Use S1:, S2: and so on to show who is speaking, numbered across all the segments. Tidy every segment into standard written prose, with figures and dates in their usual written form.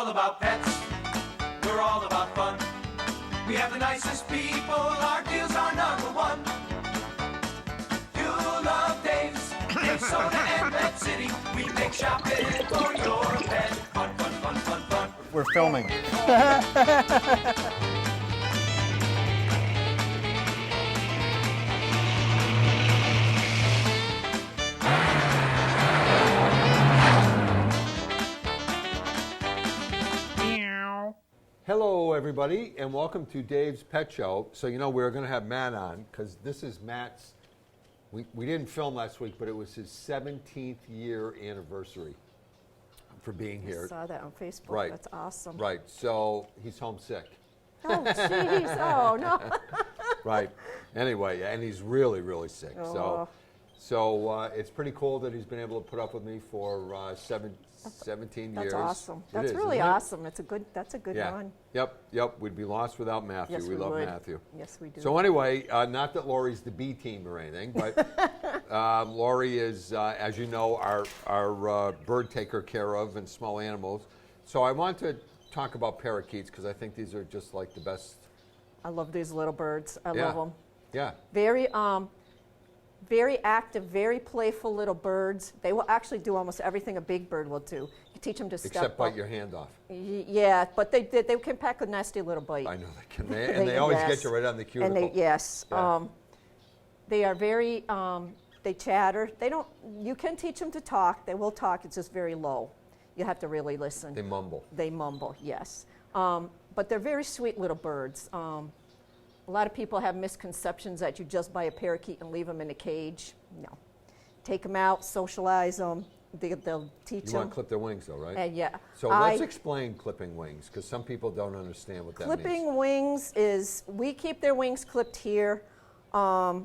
S1: all about pets. We're all about fun. We have the nicest people. Our deals are number one. You'll love Dave's, Dave Soda and Pet City. We make shopping for your pet fun, fun, fun, fun, fun.
S2: We're filming. Hello, everybody, and welcome to Dave's Pet Show. So, you know, we're going to have Matt on because this is Matt's. We didn't film last week, but it was his 17th year anniversary for being here.
S3: I saw that on Facebook.
S2: Right.
S3: That's awesome.
S2: Right. So he's homesick.
S3: Oh, jeez. Oh, no.
S2: Right. Anyway, and he's really, really sick.
S3: Oh.
S2: So it's pretty cool that he's been able to put up with me for 17 years.
S3: That's awesome.
S2: It
S3: That's
S2: is,
S3: really
S2: isn't it?
S3: awesome. That's a good
S2: Yeah.
S3: run.
S2: Yep. We'd be lost without Matthew.
S3: Yes,
S2: we love
S3: would.
S2: Matthew.
S3: Yes, we do.
S2: So anyway, not that Lori's the B team or anything, but Lori is, as you know, our bird taker care of and small animals. So I want to talk about parakeets because I think these are just like the best.
S3: I love these little birds. I
S2: Yeah.
S3: love them.
S2: Yeah.
S3: Very active, very playful little birds. They will actually do almost everything a big bird will do. You teach them to step
S2: Except bite
S3: up.
S2: your hand off.
S3: Yeah, but they can pack a nasty little bite.
S2: I know they can. And they always
S3: yes.
S2: get you right on the cuticle.
S3: And yes.
S2: Yeah.
S3: They are very, they chatter. You can teach them to talk. They will talk. It's just very low. You have to really listen.
S2: They mumble.
S3: They mumble, yes. But they're very sweet little birds. A lot of people have misconceptions that you just buy a parakeet and leave them in a cage. No. Take them out, socialize them. They'll teach
S2: You
S3: them.
S2: want to clip their wings, though, right?
S3: And yeah.
S2: So let's explain clipping wings, because some people don't understand what that means.
S3: Clipping wings is, we keep their wings clipped here. I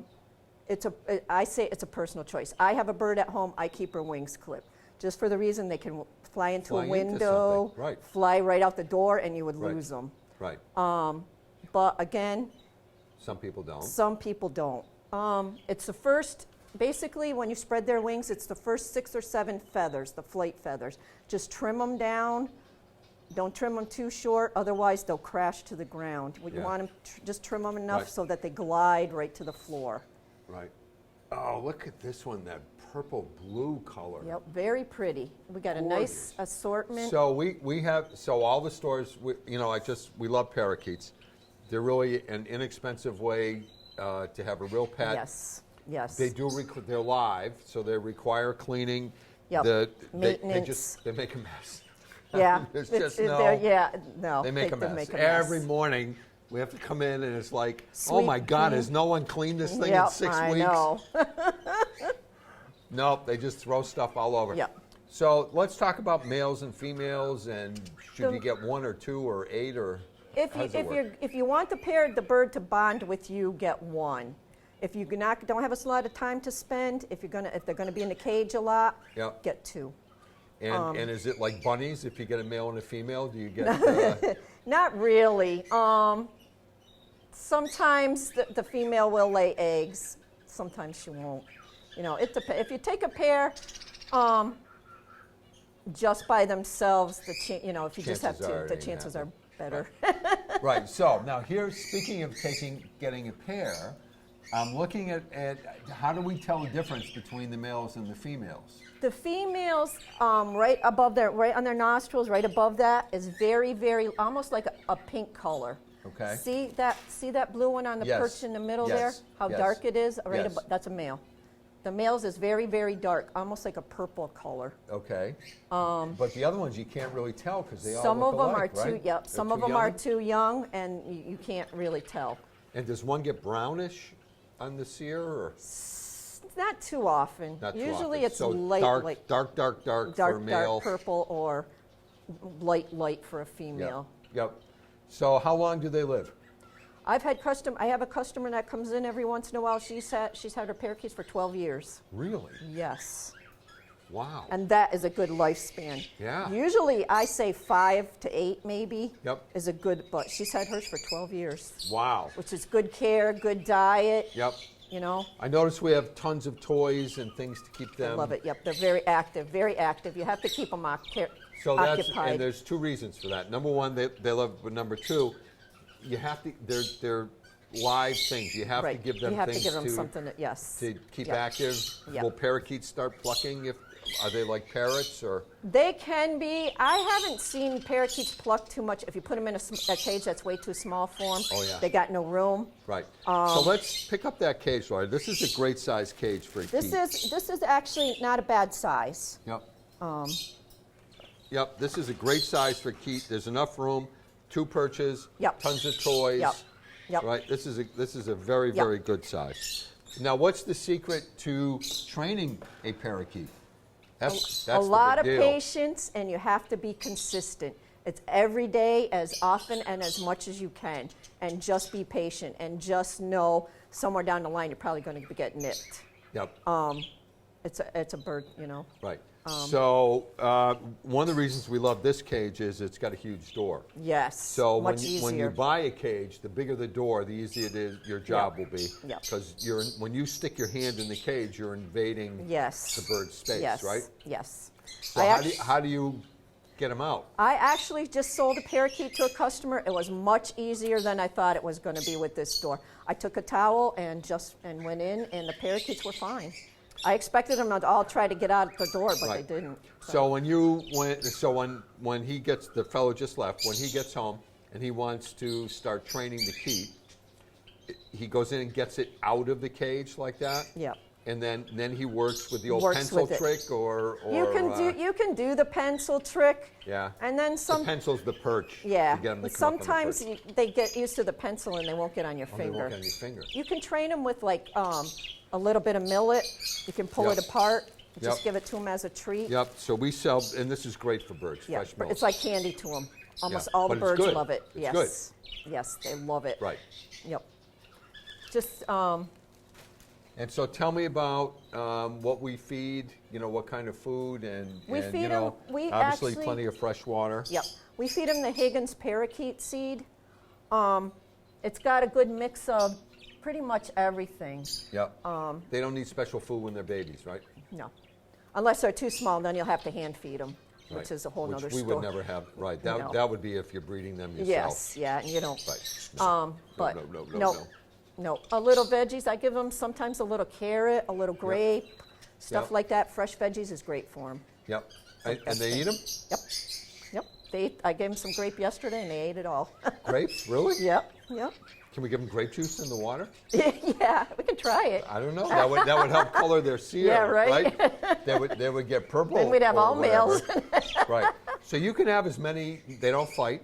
S3: say it's a personal choice. I have a bird at home, I keep her wings clipped. Just for the reason they can fly into
S2: Fly
S3: a
S2: into
S3: window,
S2: something, right.
S3: fly right out the door, and you would
S2: Right.
S3: lose them.
S2: Right.
S3: But again,
S2: Some people don't.
S3: some people don't. It's the first, basically when you spread their wings, it's the first 6 or 7 feathers, the flight feathers. Just trim them down. Don't trim them too short, otherwise they'll crash to the ground. You
S2: Yeah.
S3: want them, just trim them enough
S2: Right.
S3: so that they glide right to the floor.
S2: Right. Oh, look at this one, that purple blue color.
S3: Yep, very pretty. We got a nice
S2: Gorgeous.
S3: assortment.
S2: So we have, so all the stores, we love parakeets. They're really an inexpensive way to have a real pet.
S3: Yes.
S2: They do, they're live, so they require cleaning.
S3: Yep.
S2: Maintenance. They make a mess.
S3: Yeah.
S2: There's
S3: it's-
S2: just
S3: no.
S2: They make a mess.
S3: Make a
S2: Every
S3: mess.
S2: morning we have to come in and it's like, oh
S3: Sweep
S2: my God,
S3: clean.
S2: has no one cleaned this thing in
S3: Yep,
S2: 6
S3: I
S2: weeks?
S3: know.
S2: Nope, they just throw stuff all over.
S3: Yep.
S2: So let's talk about males and females, and should you get 1 or 2 or 8 or
S3: If
S2: how does it work?
S3: if you want the bird to bond with you, get 1. If you don't have a lot of time to spend, if they're gonna be in the cage a lot,
S2: Yep.
S3: get 2.
S2: And is it like bunnies? If you get a male and a female, do you get?
S3: Not really. Sometimes the female will lay eggs. Sometimes she won't. You know, it depends. If you take a pair, just by themselves, if you just have
S2: Chances are
S3: two,
S2: it
S3: the
S2: ain't
S3: chances are
S2: happening.
S3: better.
S2: Right. So now here, speaking of getting a pair, I'm looking at how do we tell the difference between the males and the females?
S3: The females, right on their nostrils, right above that, is very, very, almost like a pink color.
S2: Okay.
S3: See that blue one on the
S2: Yes.
S3: perch in the middle
S2: Yes.
S3: there? How
S2: Yes.
S3: dark it is? Right
S2: Yes.
S3: that's a male. The male's is very, very dark, almost like a purple color.
S2: Okay. But the other ones you can't really tell because they all
S3: Some
S2: look
S3: of them
S2: alike,
S3: are
S2: right?
S3: Yep.
S2: They're
S3: Some of
S2: too
S3: them are
S2: young?
S3: too young, and you can't really tell.
S2: And does one get brownish on the cere, or
S3: Not too often.
S2: not too
S3: Usually
S2: often?
S3: it's
S2: So
S3: light,
S2: dark for male.
S3: dark purple, or light for a female.
S2: Yep. So how long do they live?
S3: I have a customer that comes in every once in a while. She's had her parakeets for 12 years.
S2: Really?
S3: Yes.
S2: Wow.
S3: And that is a good lifespan.
S2: Yeah.
S3: Usually I say 5 to 8 maybe.
S2: Yep.
S3: Is a good, but she's had hers for 12 years.
S2: Wow.
S3: Which is good care, good diet.
S2: Yep.
S3: You know.
S2: I notice we have tons of toys and things to keep them.
S3: I love it. Yep. They're very active. Very active. You have to keep them
S2: So that's,
S3: occupied.
S2: and there's two reasons for that. Number one, they love, but number two, you have to, they're live things. You have to
S3: Right.
S2: give them
S3: You have
S2: things
S3: to give them something that, yes.
S2: to keep
S3: Yep.
S2: active.
S3: Yep.
S2: Will parakeets start plucking? Are they like parrots or?
S3: They can be. I haven't seen parakeets pluck too much. If you put them in a cage that's way too small for them,
S2: Oh, yeah.
S3: they got no room.
S2: Right. So let's pick up that cage, Laura. This is a great size cage for a
S3: This
S2: keet.
S3: is actually not a bad size.
S2: Yep. Yep. This is a great size for keet. There's enough room. 2 perches.
S3: Yep.
S2: Tons of toys.
S3: Yep. Yep.
S2: Right. This is a very
S3: Yep.
S2: very good size. Now, what's the secret to training a parakeet? That's
S3: A lot
S2: the
S3: of
S2: big deal.
S3: patience, and you have to be consistent. It's every day, as often and as much as you can, and just be patient, and just know somewhere down the line you're probably going to get nipped.
S2: Yep.
S3: It's a bird, you know.
S2: Right. So one of the reasons we love this cage is it's got a huge door.
S3: Yes.
S2: So when
S3: much
S2: you
S3: easier.
S2: buy a cage, the bigger the door, the easier it is your job will be.
S3: Yep.
S2: Because when you stick your hand in the cage, you're invading
S3: Yes.
S2: the bird's space,
S3: yes.
S2: right?
S3: Yes.
S2: So how do you get them out?
S3: I actually just sold a parakeet to a customer. It was much easier than I thought it was going to be with this door. I took a towel and went in, and the parakeets were fine. I expected them to all try to get out the door, but
S2: Right.
S3: they didn't.
S2: So when he gets, the fellow just left, when he gets home and he wants to start training the keet, he goes in and gets it out of the cage like that.
S3: Yep.
S2: And then he works with the old
S3: Works
S2: pencil
S3: with it.
S2: trick or
S3: You can do the pencil trick.
S2: Yeah.
S3: And then
S2: the pencil's the perch.
S3: Yeah.
S2: To get 'em to come up on the
S3: Sometimes
S2: perch.
S3: they get used to the pencil and they won't get on your
S2: Oh, they
S3: finger.
S2: won't get on your finger.
S3: You can train them with like a little bit of millet. You can pull
S2: Yep.
S3: it apart. Just
S2: Yep.
S3: give it to them as a treat.
S2: Yep. So we sell, and this is great for birds.
S3: Yeah,
S2: Fresh milk.
S3: it's like candy to them. Almost
S2: Yeah,
S3: all the
S2: but it's
S3: birds
S2: good.
S3: love it.
S2: It's
S3: Yes. Yes, they love it.
S2: right.
S3: Yep. Just
S2: And so tell me about what we feed. You know, what kind of food and
S3: We
S2: and,
S3: feed
S2: you know,
S3: 'em- we
S2: obviously
S3: actually-
S2: plenty of fresh water.
S3: yep. We feed them the Higgins parakeet seed. It's got a good mix of pretty much everything.
S2: Yep. They don't need special food when they're babies, right?
S3: No. Unless they're too small, then you'll have to hand feed them,
S2: Right.
S3: which is a whole
S2: Which
S3: nother
S2: we
S3: story.
S2: would never have. Right.
S3: No.
S2: That would be if you're breeding them yourself.
S3: Yes, yeah, and you don't.
S2: Right.
S3: But
S2: no.
S3: no. A little veggies. I give them sometimes a little carrot, a little grape, stuff
S2: Yep.
S3: like that. Fresh veggies is great for them.
S2: Yep. And
S3: best
S2: they
S3: thing.
S2: eat them?
S3: Yep. Yep. I gave them some grape yesterday, and they ate it all.
S2: Grapes? Really?
S3: Yep. Yep.
S2: Can we give them grape juice in the water?
S3: Yeah, we can try it.
S2: I don't know. That would help color their cere.
S3: Yeah, right.
S2: They would get purple.
S3: Then we'd have
S2: or
S3: all males.
S2: whatever. Right. So you can have as many. They don't fight.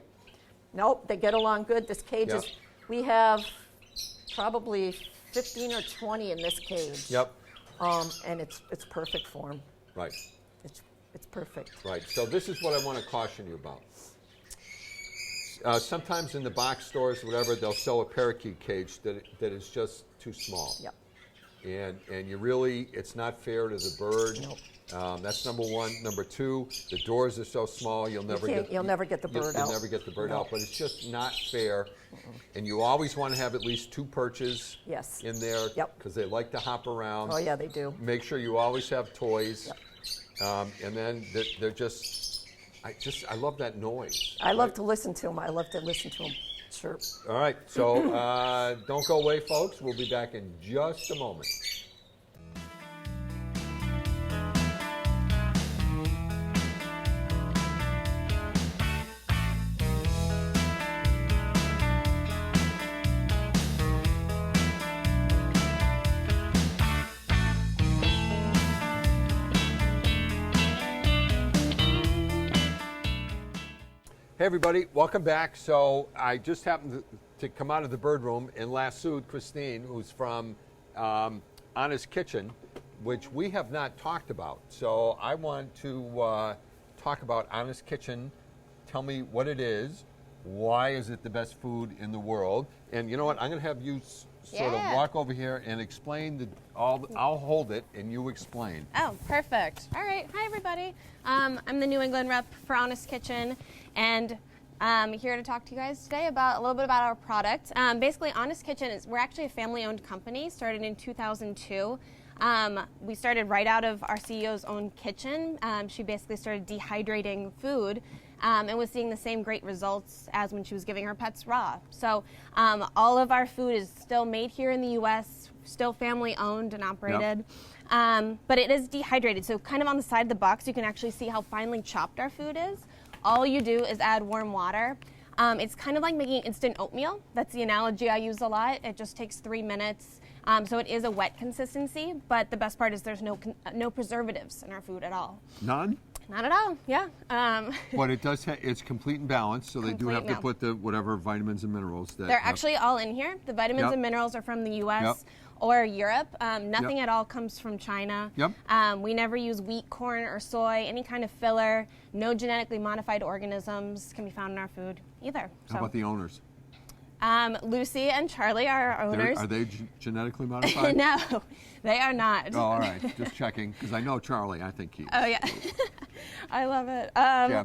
S3: Nope, they get along good. This cage
S2: Yep.
S3: is. We have probably 15 or 20 in this cage.
S2: Yep.
S3: And it's perfect for them.
S2: Right.
S3: It's perfect.
S2: Right. So this is what I want to caution you about. Sometimes in the box stores, whatever, they'll sell a parakeet cage that is just too small.
S3: Yep.
S2: And you really, it's not fair to the bird.
S3: Nope.
S2: That's number one. Number two, the doors are so small, you'll never get
S3: you'll never get the bird out.
S2: You'll never get the bird
S3: No.
S2: out, but it's just not fair. And you always want to have at least 2 perches
S3: Yes.
S2: in there
S3: Yep.
S2: because they like to hop around.
S3: Oh yeah, they do.
S2: Make sure you always have toys. And then they're just, I love that noise.
S3: I love to listen to them. I love to listen to them chirp.
S2: All right, so don't go away, folks. We'll be back in just a moment. Hey everybody, welcome back. So I just happened to come out of the bird room and lassoed Christine, who's from Honest Kitchen, which we have not talked about. So I want to talk about Honest Kitchen. Tell me what it is. Why is it the best food in the world? And you know what? I'm going to have you sort of walk over here and explain I'll hold it and you explain.
S4: Oh, perfect. All right. Hi, everybody. I'm the New England rep for Honest Kitchen, and I'm here to talk to you guys today about a little bit about our product. Basically, Honest Kitchen we're actually a family-owned company, started in 2002. We started right out of our CEO's own kitchen. She basically started dehydrating food and was seeing the same great results as when she was giving her pets raw. So all of our food is still made here in the U.S., still family owned and operated. But it is dehydrated. So kind of on the side of the box, you can actually see how finely chopped our food is. All you do is add warm water. It's kind of like making instant oatmeal. That's the analogy I use a lot. It just takes 3 minutes. So it is a wet consistency, but the best part is there's no preservatives in our food at all.
S2: None?
S4: Not at all, yeah.
S2: But it does. It's complete and balanced, so they do have to
S4: Complete,
S2: put the whatever vitamins and minerals that.
S4: They're actually all in here. The vitamins
S2: Yep.
S4: and minerals are from the U.S.
S2: Yep.
S4: or Europe. Nothing
S2: Yep.
S4: at all comes from China.
S2: Yep.
S4: We never use wheat, corn, or soy, any kind of filler. No genetically modified organisms can be found in our food either.
S2: How about the owners?
S4: Lucy and Charlie are our owners.
S2: Are they genetically modified?
S4: No, they are not.
S2: Oh, all right. Just checking, because I know Charlie. I think he is.
S4: Oh, yeah. I love it.
S2: Yeah.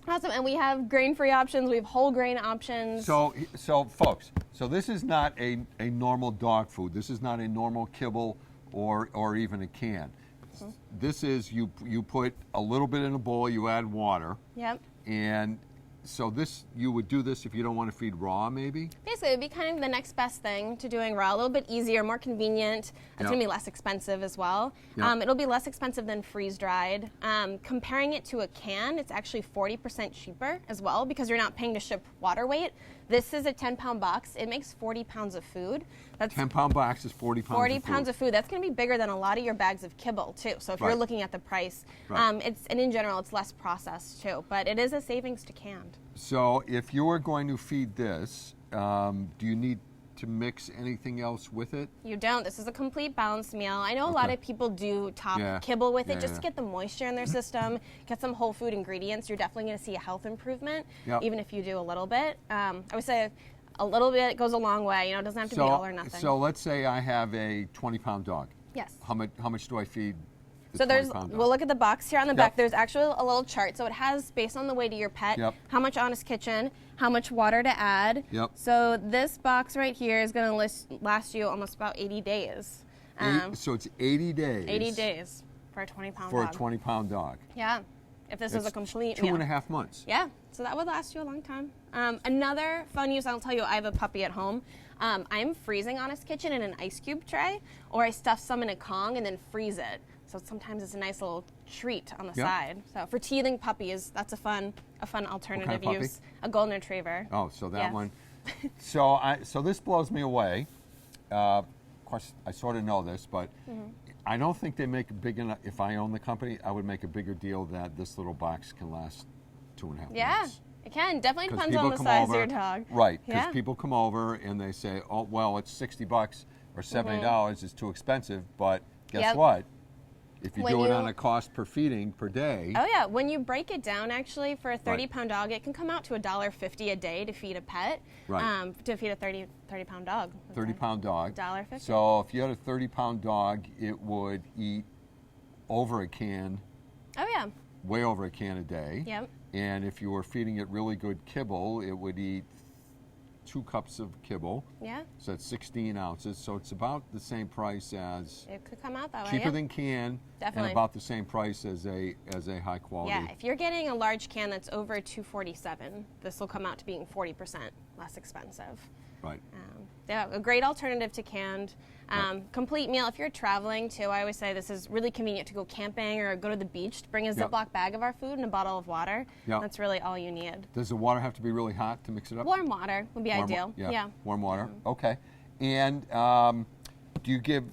S4: Awesome. And we have grain-free options. We have whole grain options.
S2: So folks, so this is not a normal dog food. This is not a normal kibble or even a can. This is, you put a little bit in a bowl, you add water,
S4: Yep.
S2: and so you would do this if you don't want to feed raw, maybe?
S4: Basically, it would be kind of the next best thing to doing raw. A little bit easier, more convenient. It's
S2: Yep.
S4: going to be less expensive as well.
S2: Yep.
S4: It'll be less expensive than freeze-dried. Comparing it to a can, it's actually 40% cheaper as well because you're not paying to ship water weight. This is a 10-pound box. It makes 40 pounds of food. That's
S2: 10-pound box is 40 pounds
S4: 40
S2: of food.
S4: pounds of food. That's going to be bigger than a lot of your bags of kibble, too. So if you're
S2: Right.
S4: looking at the price,
S2: Right.
S4: and in general, it's less processed, too. But it is a savings to canned.
S2: So if you are going to feed this, do you need to mix anything else with it?
S4: You don't. This is a complete balanced meal. I know a lot
S2: Okay.
S4: of people do top
S2: Yeah.
S4: kibble with it
S2: Yeah,
S4: just
S2: yeah.
S4: to get the moisture in their system, get some whole food ingredients. You're definitely going to see a health improvement,
S2: Yep.
S4: even if you do a little bit. I would say a little bit goes a long way. You know, it doesn't have to be all or nothing.
S2: So let's say I have a 20-pound dog.
S4: Yes.
S2: How much do I feed the
S4: So there's,
S2: 20-pound dog?
S4: we'll look at the box here on the
S2: Yep.
S4: back. There's actually a little chart. So it has, based on the weight of your pet,
S2: Yep.
S4: how much Honest Kitchen, how much water to add.
S2: Yep.
S4: So this box right here is going to last you almost about 80 days.
S2: So it's 80 days.
S4: 80 days for a 20-pound
S2: for
S4: dog.
S2: a 20-pound dog.
S4: Yeah. If this is a
S2: It's
S4: complete
S2: two
S4: meal.
S2: and a half months.
S4: Yeah, so that would last you a long time. Another fun use, I'll tell you, I have a puppy at home. I'm freezing Honest Kitchen in an ice cube tray, or I stuff some in a Kong and then freeze it. So sometimes it's a nice little treat on the
S2: Yep.
S4: side. So for teething puppies, that's a fun alternative
S2: puppy?
S4: use. A golden retriever.
S2: Oh, so that
S4: Yes.
S2: one. So this blows me away. Of course, I sort of know this, but
S4: Mm-hmm.
S2: I don't think they make a big enough. If I own the company, I would make a bigger deal that this little box can last 2.5
S4: Yeah,
S2: months.
S4: it can. Definitely
S2: 'Cause
S4: depends
S2: people
S4: on the
S2: come
S4: size
S2: over-
S4: of your dog.
S2: Right, because
S4: Yeah.
S2: people come over and they say, "Oh, well, it's $60 or $70. It's too expensive." But guess
S4: Mm-hmm. Yep.
S2: what? If you
S4: When
S2: do it
S4: you-
S2: on a cost per feeding per day,
S4: Oh yeah, when you break it down, actually, for a 30-pound dog, it can come out to $1.50 a day to feed a pet.
S2: Right.
S4: To feed a 30-pound dog.
S2: 30-pound dog.
S4: $1.50.
S2: So if you had a 30-pound dog, it would eat over a can,
S4: Oh yeah.
S2: way over a can a day.
S4: Yep.
S2: And if you were feeding it really good kibble, it would eat 2 cups of kibble.
S4: Yeah.
S2: So that's 16 ounces. So it's about the same price as
S4: It could come out that way.
S2: cheaper
S4: yeah.
S2: than can,
S4: Definitely.
S2: and about the same price as a high quality.
S4: Yeah, if you're getting a large can that's over $2.47, this will come out to being 40% less expensive.
S2: Right.
S4: Yeah, a great alternative to canned. Complete meal. If you're traveling too, I always say this is really convenient to go camping or go to the beach. Bring a
S2: Yep.
S4: Ziploc bag of our food and a bottle of water.
S2: Yep.
S4: That's really all you need.
S2: Does the water have to be really hot to mix it up?
S4: Warm water would be
S2: Warm wa-
S4: ideal.
S2: Yeah. Warm water.
S4: Mm-hmm.
S2: Okay. And do you give?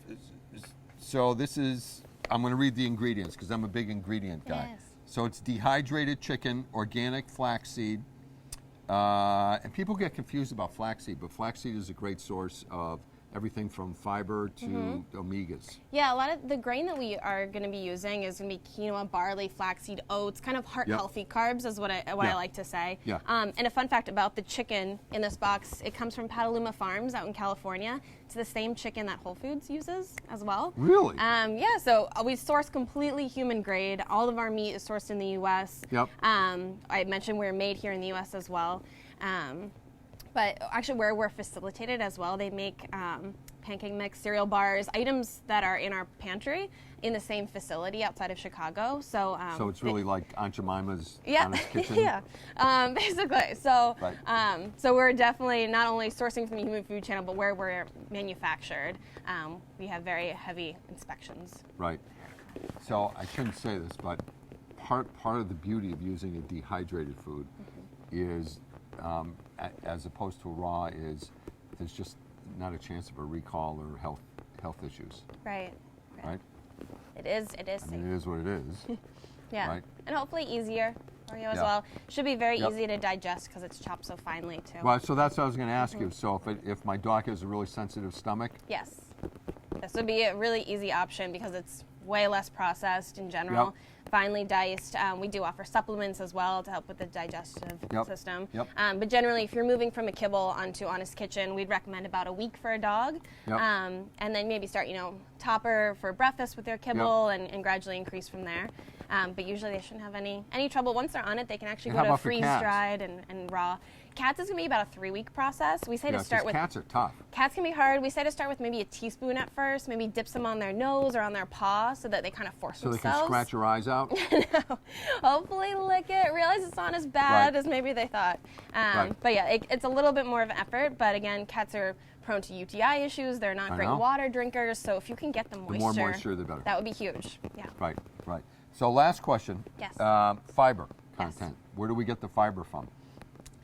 S2: So this is. I'm going to read the ingredients because I'm a big ingredient guy.
S4: Yes.
S2: So it's dehydrated chicken, organic flaxseed, and people get confused about flaxseed, but flaxseed is a great source of everything from fiber to
S4: Mm-hmm.
S2: omegas.
S4: Yeah, a lot of the grain that we are going to be using is going to be quinoa, barley, flaxseed, oats, kind of heart-healthy carbs is what I
S2: Yeah.
S4: like to say.
S2: Yeah.
S4: And a fun fact about the chicken in this box, it comes from Petaluma Farms out in California. It's the same chicken that Whole Foods uses as well.
S2: Really?
S4: Yeah, so we source completely human grade. All of our meat is sourced in the U.S.
S2: Yep.
S4: I mentioned we're made here in the U.S. as well. But actually, where we're facilitated as well, they make pancake mix, cereal bars, items that are in our pantry in the same facility outside of Chicago. So
S2: So it's really like Aunt Jemima's
S4: yeah,
S2: Honest Kitchen.
S4: yeah, basically. So,
S2: Right.
S4: so we're definitely not only sourcing from the Human Food Channel, but where we're manufactured, we have very heavy inspections.
S2: Right. So I shouldn't say this, but part of the beauty of using a dehydrated food is, as opposed to raw, is there's just not a chance of a recall or health issues.
S4: Right.
S2: Right.
S4: It is. It is.
S2: I
S4: safe.
S2: mean, it is what it is.
S4: Yeah,
S2: right.
S4: and hopefully easier for you as
S2: Yeah.
S4: well. Should be very
S2: Yep.
S4: easy to digest because it's chopped so finely too.
S2: Well, so that's what I was going to ask you. So if my dog has a really sensitive stomach,
S4: Yes, this would be a really easy option because it's way less processed in general.
S2: Yep.
S4: Finely diced. We do offer supplements as well to help with the digestive
S2: Yep.
S4: system.
S2: Yep.
S4: But generally, if you're moving from a kibble onto Honest Kitchen, we'd recommend about a week for a dog.
S2: Yep.
S4: And then maybe start, topper for breakfast with their kibble and gradually increase from there. But usually they shouldn't have any trouble. Once they're on it, they can actually
S2: And
S4: go
S2: how
S4: to
S2: about for cats?
S4: freeze-dried and raw. Cats is going to be about a 3-week process. We say
S2: yeah,
S4: to start
S2: 'cause
S4: with
S2: cats are tough.
S4: Cats can be hard. We say to start with maybe a teaspoon at first, maybe dips them on their nose or on their paw so that they kind of force
S2: So they
S4: themselves.
S2: can scratch your eyes out.
S4: Hopefully lick it, realize it's not as bad
S2: Right.
S4: as maybe they thought.
S2: Right.
S4: But yeah, it's a little bit more of an effort, but again, cats are prone to UTI issues. They're not
S2: I
S4: great
S2: know.
S4: water drinkers, so if you can get them moisture,
S2: more moisture, the better.
S4: That would be huge. Yeah.
S2: Right. Right. So last question.
S4: Yes.
S2: Fiber
S4: Yes.
S2: content. Where do we get the fiber from?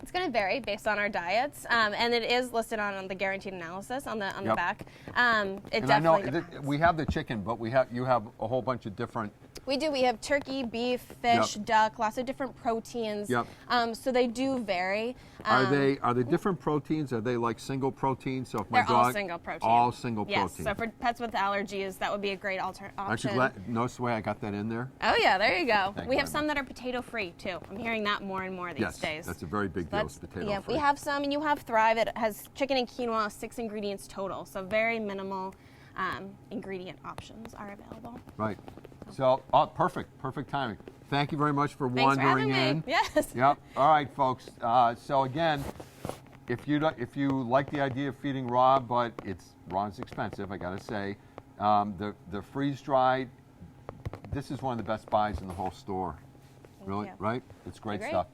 S4: It's going to vary based on our diets, and it is listed on the guaranteed analysis on the
S2: Yep.
S4: back. It
S2: And I know
S4: definitely depends.
S2: we have the chicken, but you have a whole bunch of different.
S4: We do. We have turkey, beef, fish,
S2: Yep.
S4: duck, lots of different proteins.
S2: Yep.
S4: So they do vary.
S2: Are they different proteins? Are they like single proteins? So if my
S4: They're
S2: dog
S4: all single protein.
S2: all single
S4: Yes.
S2: protein.
S4: So for pets with allergies, that would be a great option.
S2: Aren't you glad? Notice the way I got that in there?
S4: Oh yeah, there you go.
S2: Thank
S4: We
S2: you
S4: have
S2: very
S4: some that are potato free too. I'm hearing that more and more these
S2: Yes,
S4: days.
S2: that's a very big deal.
S4: That's-
S2: Potato
S4: yeah,
S2: free.
S4: we have some, and you have Thrive. It has chicken and quinoa, 6 ingredients total, so very minimal ingredient options are available.
S2: Right. So, perfect timing. Thank you very much for
S4: Thanks for
S2: wandering
S4: having me.
S2: in.
S4: Yes.
S2: Yep. All right, folks. So again, if you like the idea of feeding raw, but raw is expensive, I gotta say, the freeze dried. This is one of the best buys in the whole store. Really,
S4: you.
S2: right? It's great
S4: Agree.
S2: stuff.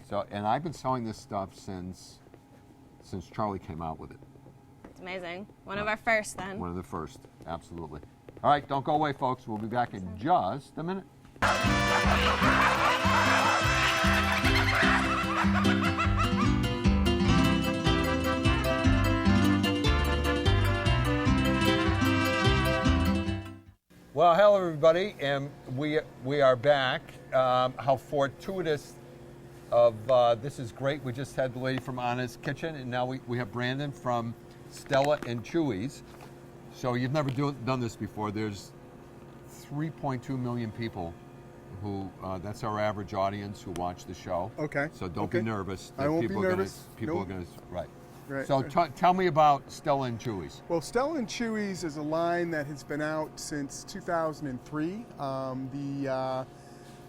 S2: So, and I've been selling this stuff since Charlie came out with it.
S4: It's amazing. One of our first then.
S2: One of the first, absolutely. All right, don't go away, folks. We'll be back in just a minute. Well, hello everybody, and we are back. How fortuitous of this is great. We just had the lady from Honest Kitchen, and now we have Brandon from Stella and Chewy's. So you've never done this before. There's 3.2 million people who that's our average audience who watch the show.
S5: Okay.
S2: So don't
S5: Okay.
S2: be nervous.
S5: I won't be
S2: people
S5: nervous.
S2: People
S5: Nope.
S2: are going to right.
S5: Right.
S2: So tell me about Stella and Chewy's.
S5: Well, Stella and Chewy's is a line that has been out since 2003. The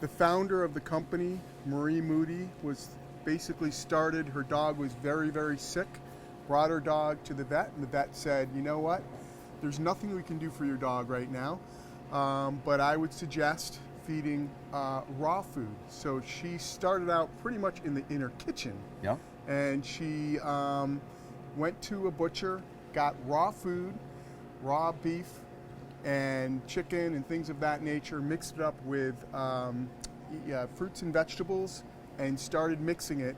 S5: founder of the company, Marie Moody, was basically started. Her dog was very, very sick. Brought her dog to the vet, and the vet said, "You know what? There's nothing we can do for your dog right now, but I would suggest feeding raw food." So she started out pretty much in her kitchen.
S2: Yep.
S5: And she went to a butcher, got raw food, raw beef and chicken and things of that nature, mixed it up with fruits and vegetables, and started mixing it.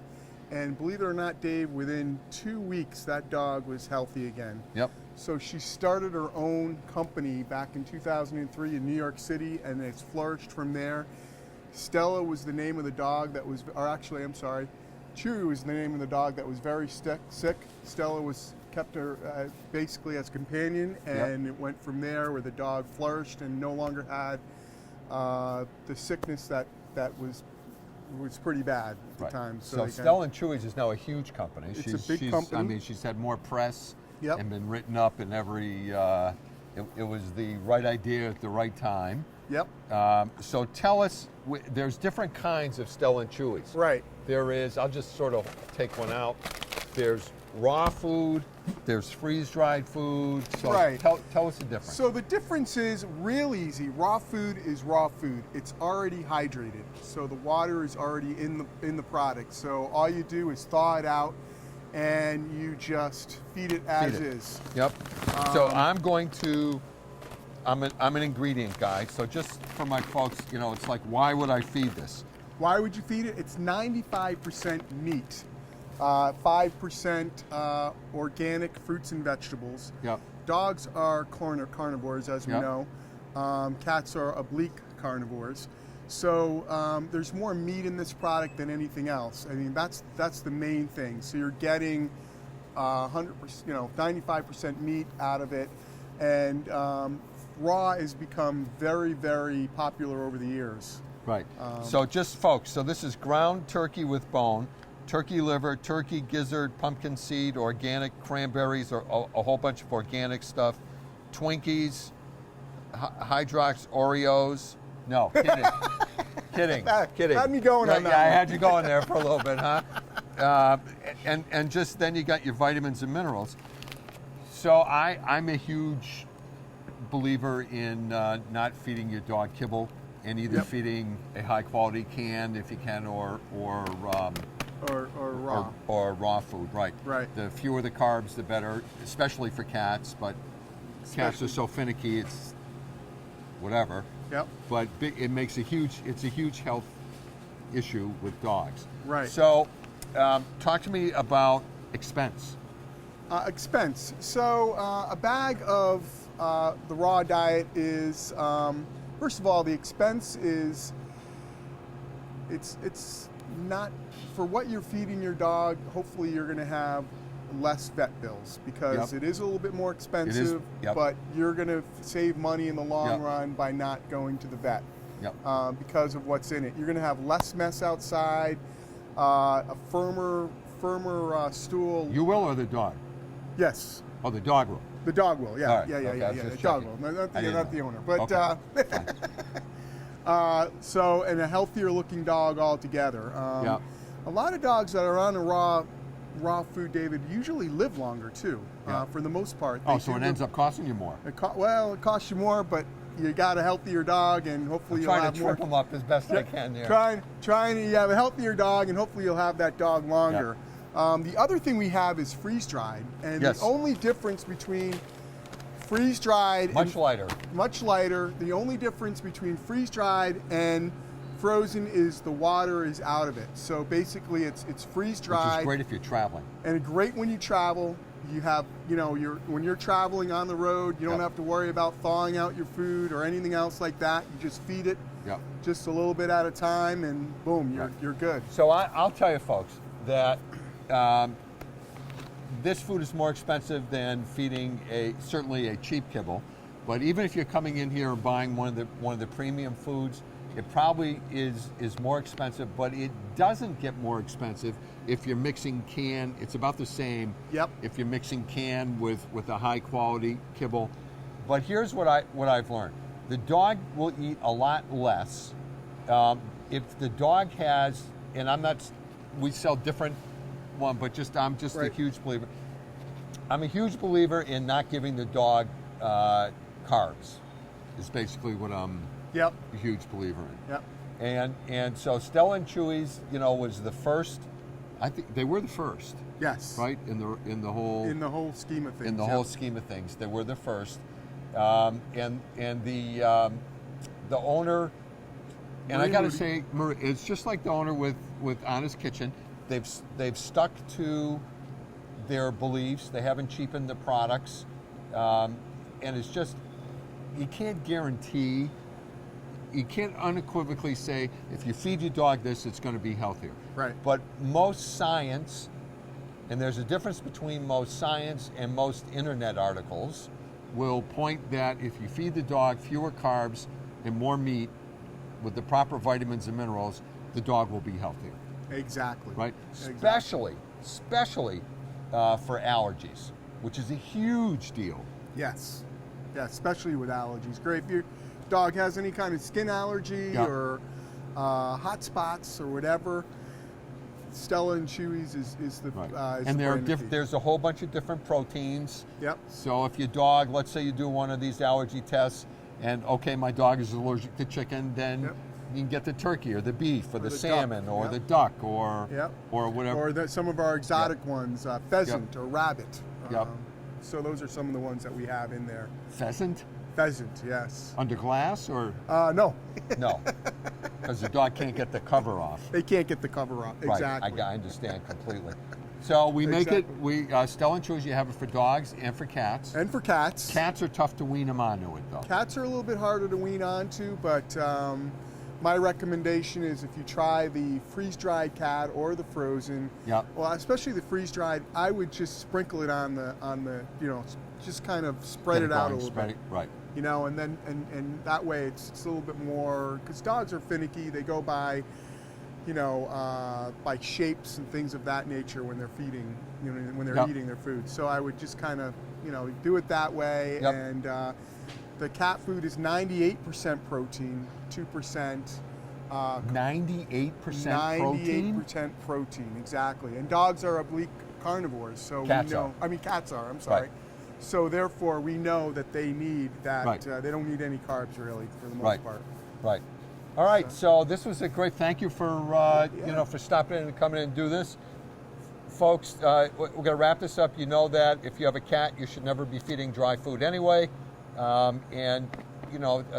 S5: And believe it or not, Dave, within 2 weeks, that dog was healthy again.
S2: Yep.
S5: So she started her own company back in 2003 in New York City, and it's flourished from there. Stella was the name of the dog that was, or actually, I'm sorry, Chewy was the name of the dog that was very sick. Stella kept her basically as a companion, and it went from there where the dog flourished and no longer had the sickness that was pretty bad at the time.
S2: So Stella and Chewy's is now a huge company.
S5: It's a big company.
S2: I mean, she's had more press
S5: Yep.
S2: and been written up in every. It was the right idea at the right time.
S5: Yep.
S2: So tell us, there's different kinds of Stella and Chewy's.
S5: Right.
S2: There is. I'll just sort of take one out. there's raw food, there's freeze-dried food. So
S5: Right.
S2: tell us the difference.
S5: So the difference is real easy. Raw food is raw food. It's already hydrated, so the water is already in the product. So all you do is thaw it out, and you just feed it as
S2: Feed it.
S5: is.
S2: Yep. So I'm an ingredient guy. So just for my folks, you know, it's like, why would I feed this?
S5: Why would you feed it? It's 95% meat, 5% organic fruits and vegetables.
S2: Yep.
S5: Dogs are carnivores, as we
S2: Yep.
S5: know. Cats are oblique carnivores. So there's more meat in this product than anything else. I mean, that's the main thing. So you're getting 100%, 95% meat out of it, and raw has become very, very popular over the years.
S2: Right. So just folks, so this is ground turkey with bone, turkey liver, turkey gizzard, pumpkin seed, organic cranberries, or a whole bunch of organic stuff, Twinkies, Hydrox Oreos. No, kidding. kidding.
S5: Had me going on that
S2: Yeah, I
S5: one.
S2: had you going there for a little bit, huh? And just then you got your vitamins and minerals. So I'm a huge believer in not feeding your dog kibble, and either
S5: Yep.
S2: feeding a high quality can if you can, or
S5: Or raw.
S2: or raw food. Right.
S5: Right.
S2: The fewer the carbs, the better, especially for cats. But cats are
S5: Especially-
S2: so finicky, it's whatever.
S5: Yep.
S2: But it makes it's a huge health issue with dogs.
S5: Right.
S2: So, talk to me about expense.
S5: Expense. So a bag of the raw diet is, first of all, the expense is, it's not, for what you're feeding your dog, hopefully you're going to have less vet bills, because
S2: Yep.
S5: it is a little bit more expensive,
S2: Yep.
S5: but you're going to save money in the long
S2: Yep.
S5: run by not going to the vet.
S2: Yep.
S5: Because of what's in it. You're going to have less mess outside, a firmer stool.
S2: You will, or the dog?
S5: Yes.
S2: Oh, the dog will.
S5: The dog will, yeah,
S2: All right,
S5: yeah,
S2: okay, I was
S5: the
S2: just
S5: dog
S2: checking.
S5: will,
S2: I didn't
S5: not
S2: know.
S5: the owner. But
S2: Okay.
S5: so, and a healthier looking dog altogether.
S2: Yeah.
S5: A lot of dogs that are on a raw food, David, usually live longer too.
S2: Yeah.
S5: For the most part.
S2: Oh,
S5: They
S2: so
S5: do
S2: it
S5: live-
S2: ends up costing you more.
S5: It it costs you more, but you got a healthier dog, and hopefully you'll
S2: Trying
S5: have
S2: to
S5: more.
S2: trip them up as best I can there.
S5: Trying to have a healthier dog, and hopefully you'll have that dog longer. The other thing we have is freeze dried, and
S2: Yes.
S5: the only difference between freeze dried
S2: Much lighter.
S5: much lighter. The only difference between freeze dried and frozen is the water is out of it. So basically, it's freeze
S2: Which
S5: dried,
S2: is great if you're traveling.
S5: and great when you travel. You have, when you're traveling on the road, you don't
S2: Yep.
S5: have to worry about thawing out your food or anything else like that. You just feed it
S2: Yep.
S5: just a little bit at a time, and boom, you're good.
S2: So I'll tell you, folks, that this food is more expensive than feeding certainly a cheap kibble. But even if you're coming in here and buying one of the premium foods, it probably is more expensive. But it doesn't get more expensive if you're mixing can. It's about the same.
S5: Yep.
S2: If you're mixing can with a high quality kibble. But here's what I've learned: the dog will eat a lot less. If the dog has, and we sell different one, but I'm just
S5: Right.
S2: a huge believer. I'm a huge believer in not giving the dog carbs. Is basically what I'm
S5: Yep.
S2: a huge believer in.
S5: Yep.
S2: And so Stella and Chewy's, was the first. I think they were the first,
S5: Yes.
S2: right? In the whole
S5: In the whole scheme of things.
S2: in the
S5: yep.
S2: whole scheme of things, they were the first. And the owner, and I
S5: Marie
S2: got to
S5: Moody.
S2: say, Marie, it's just like the owner with Honest Kitchen. They've stuck to their beliefs. They haven't cheapened the products, and it's just you can't guarantee. You can't unequivocally say if you feed your dog this, it's going to be healthier.
S5: Right.
S2: But most science, and there's a difference between most science and most internet articles, will point that if you feed the dog fewer carbs and more meat with the proper vitamins and minerals, the dog will be healthier,
S5: Exactly.
S2: right?
S5: Exactly.
S2: Especially for allergies, which is a huge deal.
S5: Yes. Yeah, especially with allergies. Great if your dog has any kind of skin allergy
S2: Yeah.
S5: or hot spots or whatever. Stella and Chewy's is the
S2: Right.
S5: is
S2: And
S5: the
S2: there are
S5: brand of feed.
S2: there's a whole bunch of different proteins.
S5: Yep.
S2: So if your dog, let's say you do one of these allergy tests, and okay, my dog is allergic to chicken, then
S5: Yep.
S2: you can get the turkey or the beef or the
S5: the duck.
S2: salmon or
S5: Yep.
S2: the duck or
S5: Yep.
S2: or whatever.
S5: Or some of our exotic ones, pheasant or rabbit.
S2: Yep.
S5: So those are some of the ones that we have in there.
S2: Pheasant
S5: Pheasant, yes.
S2: under glass or
S5: No,
S2: no, because the dog can't get the cover off.
S5: they can't get the cover off. Exactly.
S2: Right, I understand completely. So we make it.
S5: Exactly.
S2: We Stella and Chewy's. You have it for dogs and for cats.
S5: And for cats.
S2: Cats are tough to wean them onto it though.
S5: Cats are a little bit harder to wean onto, but my recommendation is if you try the freeze-dried cat or the frozen,
S2: Yep.
S5: well, especially the freeze-dried, I would just sprinkle it on the just kind of spread
S2: Get
S5: it out a
S2: going,
S5: little
S2: spread
S5: bit.
S2: it- Right.
S5: And then and that way it's a little bit more, because dogs are finicky. They go by by shapes and things of that nature when they're feeding, when they're
S2: Yep.
S5: eating their food. So I would just kind of do it that way.
S2: Yep.
S5: And the cat food is 98% protein, 2%
S2: 98% protein.
S5: 98% protein, exactly. And dogs are oblique carnivores, so
S2: Cats
S5: we know.
S2: are.
S5: I mean, cats are. I'm sorry.
S2: Right.
S5: So therefore, we know that they need that.
S2: Right.
S5: They don't need any carbs really, for the most
S2: Right.
S5: part.
S2: Right. All right. So this was a great. Thank you for for stopping in and coming in and do this, folks. We're going to wrap this up. You know that if you have a cat, you should never be feeding dry food anyway. And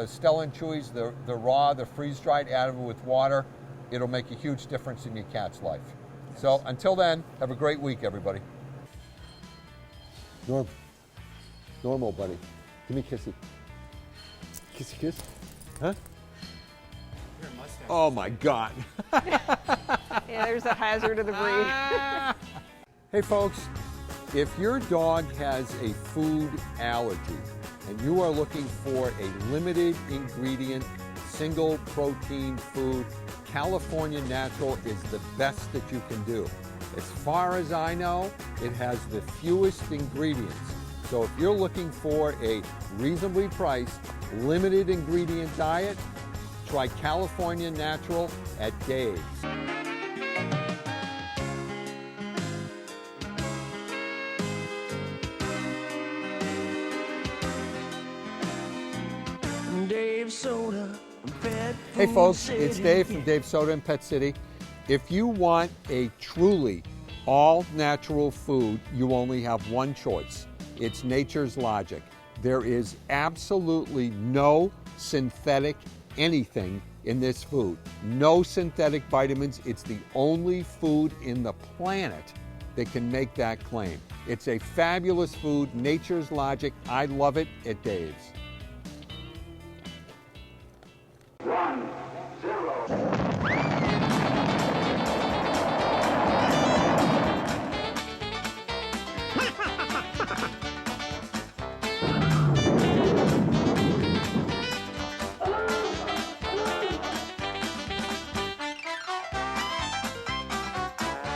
S2: Stella and Chewy's, the raw, the freeze-dried, add them with water. It'll make a huge difference in your cat's life. So until then, have a great week, everybody. Normal, buddy. Give me a kissy. Kissy kiss. Huh? Oh my God.
S6: Yeah, there's a hazard of the breed.
S2: Hey folks, if your dog has a food allergy and you are looking for a limited ingredient, single protein food, California Natural is the best that you can do. As far as I know, it has the fewest ingredients. So if you're looking for a reasonably priced, limited ingredient diet, try California Natural at Dave's.
S1: Dave Soda, Pet
S2: Hey
S1: Food
S2: folks, it's
S1: City.
S2: Dave from Dave Soda in Pet City. If you want a truly all-natural food, you only have one choice. It's Nature's Logic. There is absolutely no synthetic anything in this food. No synthetic vitamins. It's the only food in the planet that can make that claim. It's a fabulous food, Nature's Logic. I love it at Dave's.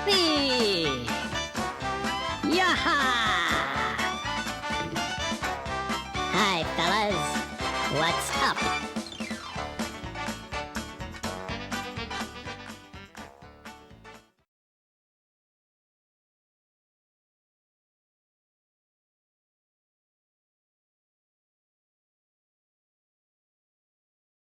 S7: Hey! Yaha! Hi, fellas. What's up?